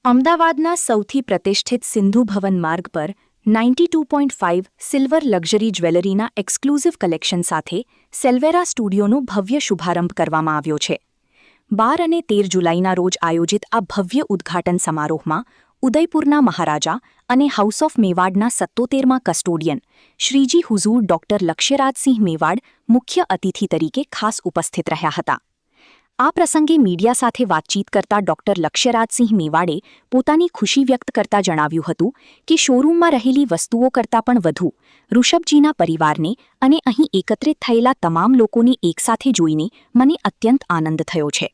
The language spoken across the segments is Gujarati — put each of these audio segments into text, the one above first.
અમદાવાદના સૌથી પ્રતિષ્ઠિત સિંધુ ભવન માર્ગ પર 92.5 સિલ્વર લક્ઝરી જ્વેલરીના એક્સક્લુઝિવ કલેક્શન સાથે સેલ્વેરા સ્ટુડિયોનો ભવ્ય શુભારંભ કરવામાં આવ્યો છે. 12 અને 13 જુલાઈના રોજ આયોજિત આ ભવ્ય ઉદ્ઘાટન સમારોહમાં ઉદયપુરના મહારાજા અને હાઉસ ઓફ મેવાડના 77મા કસ્ટોડિયન શ્રીજી હુઝુર ડોક્ટર લક્ષ્યરાજસિંહ મેવાડ મુખ્ય અતિથિ તરીકે ખાસ ઉપસ્થિત રહ્યા હતા. આ પ્રસંગે મીડિયા સાથે વાતચીત કરતા ડોક્ટર લક્ષ્યરાજસિંહ મેવાડે પોતાની ખુશી વ્યક્ત કરતા જણાવ્યું હતું કે શોરૂમમાં રહેલી વસ્તુઓ કરતાં પણ વધુ ઋષભજીના પરિવારને અને અહીં એકત્રિત થયેલા તમામ લોકોને એકસાથે જોઈને મને અત્યંત આનંદ થયો છે.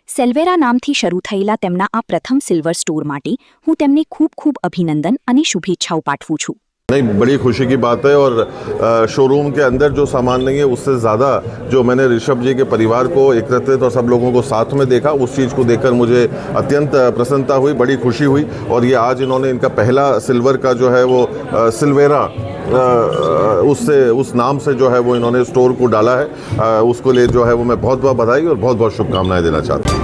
સેલ્વેરા નામથી શરૂ થયેલા તેમના આ પ્રથમ સિલ્વર સ્ટોર માટે હું તેમને ખૂબ ખૂબ અભિનંદન અને શુભેચ્છાઓ પાઠવું છું. नहीं, बड़ी खुशी की बात है और शोरूम के अंदर जो सामान नहीं है उससे ज़्यादा जो मैंने ऋषभ जी के परिवार को एकत्रित और सब लोगों को साथ में देखा उस चीज़ को देखकर मुझे अत्यंत प्रसन्नता हुई, बड़ी खुशी हुई. और ये आज इन्होंने इनका पहला सिल्वर का जो है वो सिल्वेरा उस नाम से जो है वो इन्होंने स्टोर को डाला है. उसको लिए जो है वो मैं बहुत बहुत बधाई और बहुत बहुत शुभकामनाएं देना चाहता हूँ.